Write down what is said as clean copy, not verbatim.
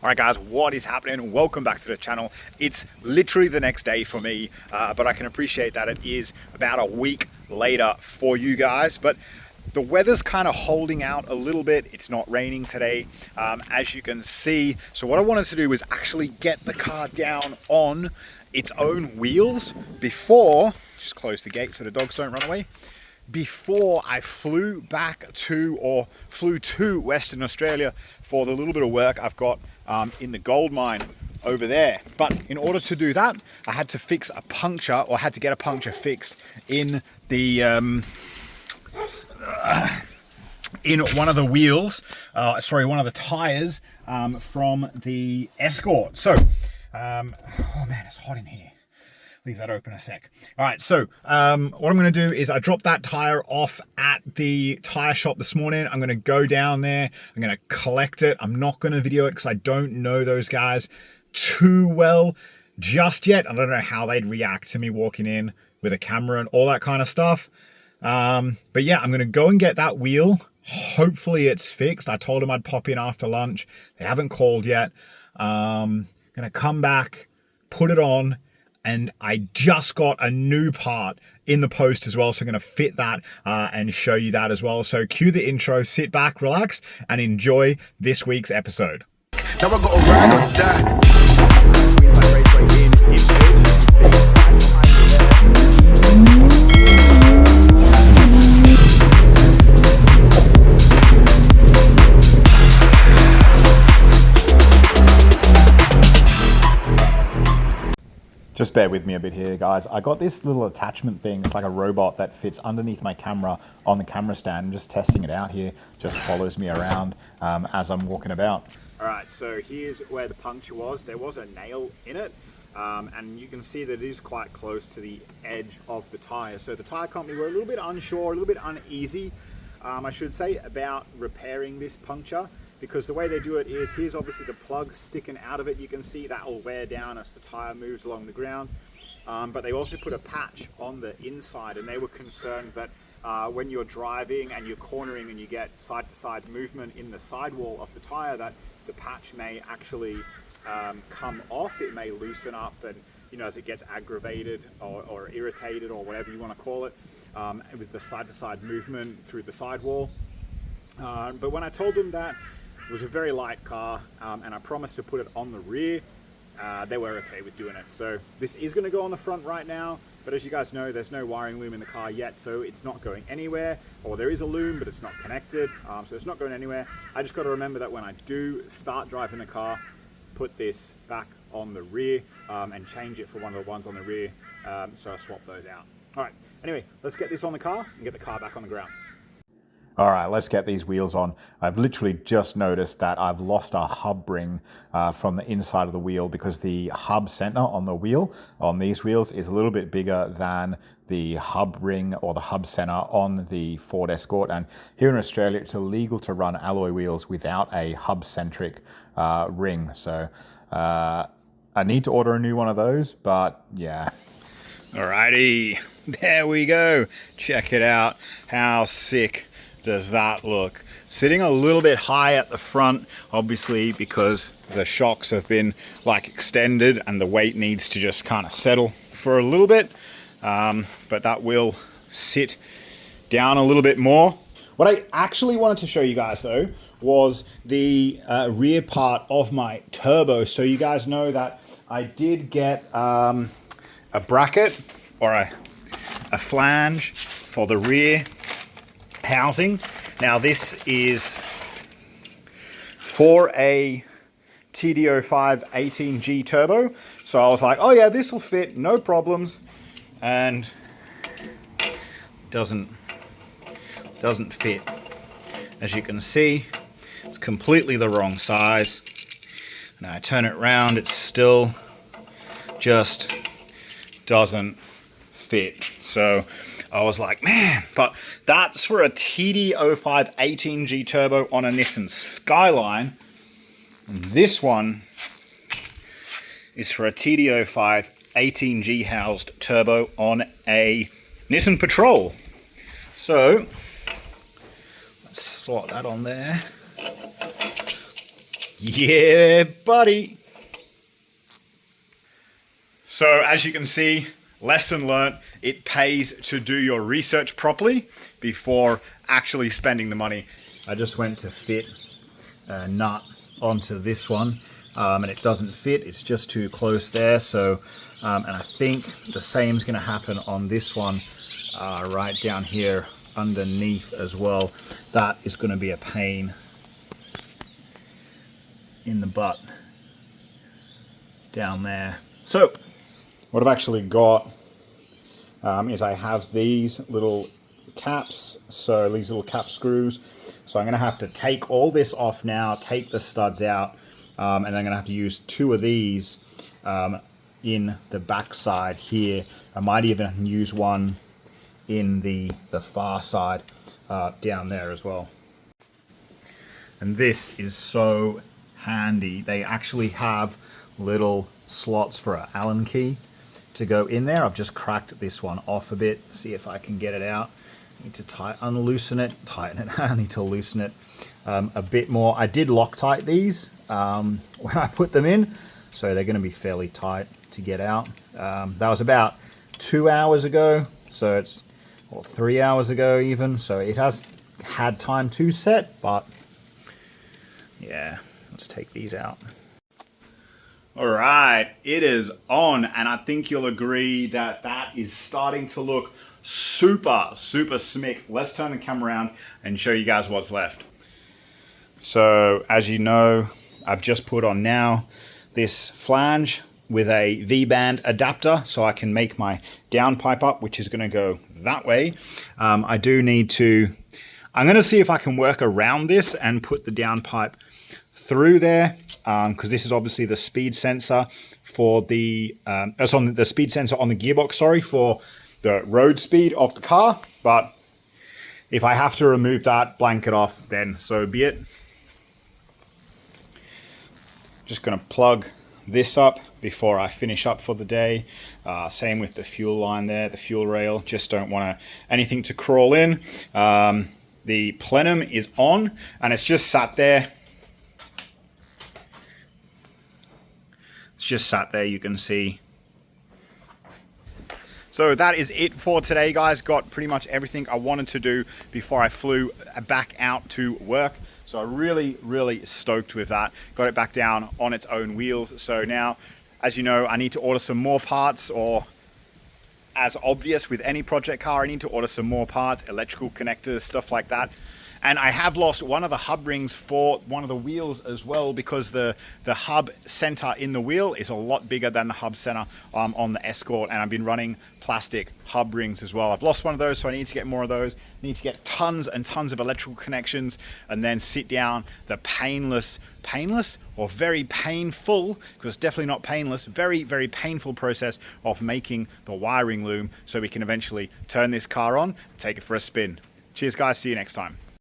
Alright guys, what is happening? Welcome back to the channel. It's literally the next day for me, but I can appreciate that it is about a week later for you guys. But the weather's kind of holding out a little bit. It's not raining today, as you can see. So what I wanted to do was actually get the car down on its own wheels before, just close the gate so the dogs don't run away, before I flew to Western Australia for the little bit of work I've got in the gold mine over there. But in order to do that, I had to fix a puncture, or had to get a puncture fixed in the in one of the wheels, one of the tires from the ESCORT. So, oh man, it's hot in here. Leave that open a sec. All right, so what I'm going to do is I dropped that tire off at the tire shop this morning. I'm going to go down there. I'm going to collect it. I'm not going to video it because I don't know those guys too well just yet. I don't know how they'd react to me walking in with a camera and all that kind of stuff. But yeah, I'm going to go and get that wheel. Hopefully it's fixed. I told them I'd pop in after lunch. They haven't called yet. Going to come back, put it on. And I just got a new part in the post as well. So I'm going to fit that and show you that as well. So cue the intro, sit back, relax, and enjoy this week's episode. Now I got a ride or die. Just bear with me a bit here, guys. I got this little attachment thing. It's like a robot that fits underneath my camera on the camera stand. I'm just testing it out here. Just follows me around as I'm walking about. All right, so here's where the puncture was. There was a nail in it, and you can see that it is quite close to the edge of the tire. So the tire company were a little bit unsure, a little bit uneasy, I should say, about repairing this puncture. Because the way they do it is, here's obviously the plug sticking out of it. You can see that will wear down as the tire moves along the ground. But they also put a patch on the inside, and they were concerned that when you're driving and you're cornering and you get side-to-side movement in the sidewall of the tire, that the patch may actually come off. It may loosen up, and as it gets aggravated or irritated or whatever you want to call it, with the side-to-side movement through the sidewall. But when I told them that it was a very light car, and I promised to put it on the rear, they were okay with doing it. So this is going to go on the front right now, but as you guys know, there's no wiring loom in the car yet, so it's not going anywhere. Or there is a loom, but it's not connected, so it's not going anywhere. I just got to remember that when I do start driving the car, put this back on the rear and change it for one of the ones on the rear, so I swap those out. All right, anyway, let's get this on the car and get the car back on the ground. All right, let's get these wheels on. I've literally just noticed that I've lost a hub ring from the inside of the wheel, because the hub center on the wheel, on these wheels, is a little bit bigger than the hub ring or the hub center on the Ford Escort. And here in Australia, it's illegal to run alloy wheels without a hub-centric ring. So I need to order a new one of those, but yeah. Alrighty, there we go. Check it out. How sick does that look? Sitting a little bit high at the front, obviously, because the shocks have been like extended and the weight needs to just kind of settle for a little bit, but that will sit down a little bit more. What I actually wanted to show you guys though was the rear part of my turbo. So you guys know that I did get a bracket or a flange for the rear housing. Now this is for a TD05 18G turbo, so I was like, oh yeah, this will fit, no problems, and doesn't fit. As you can see, it's completely the wrong size. Now I turn it around, it still just doesn't fit. So I was like, man, but that's for a TD05 18G turbo on a Nissan Skyline. And this one is for a TD05 18G housed turbo on a Nissan Patrol. So let's slot that on there. Yeah, buddy. So as you can see, lesson learnt, it pays to do your research properly before actually spending the money. I just went to fit a nut onto this one and it doesn't fit, it's just too close there. So, and I think the same is going to happen on this one right down here underneath as well. That is going to be a pain in the butt down there. So what I've actually got is I have these little caps, so these little cap screws. So I'm going to have to take all this off now, take the studs out, and then I'm going to have to use 2 of these in the back side here. I might even use one in the far side down there as well. And this is so handy. They actually have little slots for an Allen key to go in there. I've just cracked this one off a bit. See if I can get it out. I need to unloosen it, tighten it. I need to loosen it a bit more. I did Loctite these when I put them in, so they're going to be fairly tight to get out. That was about 2 hours ago, so it's, or 3 hours ago even, so it has had time to set, but yeah, let's take these out. All right, it is on, and I think you'll agree that that is starting to look super, super smick. Let's turn the camera around and show you guys what's left. So, as you know, I've just put on now this flange with a V-band adapter, so I can make my downpipe up, which is gonna go that way. I do need to, I'm gonna see if I can work around this and put the downpipe through there, because this is obviously the speed sensor for the it's on the speed sensor on the gearbox, sorry, for the road speed of the car. But if I have to remove that blanket off, then so be it. Just gonna plug this up before I finish up for the day. Same with the fuel line there, the fuel rail. Just don't want anything to crawl in. The plenum is on and it's just sat there. It's just sat there, you can see. So that is it for today, guys. Got pretty much everything I wanted to do before I flew back out to work. So I'm really, really stoked with that. Got it back down on its own wheels. So now, as you know, I need to order some more parts, or as obvious with any project car, I need to order some more parts, electrical connectors, stuff like that. And I have lost one of the hub rings for one of the wheels as well, because the hub center in the wheel is a lot bigger than the hub center on the Escort, and I've been running plastic hub rings as well. I've lost one of those, so I need to get more of those. Need to get tons and tons of electrical connections, and then sit down the painless or very painful, because it's definitely not painless, very, very painful process of making the wiring loom, so we can eventually turn this car on and take it for a spin. Cheers, guys. See you next time.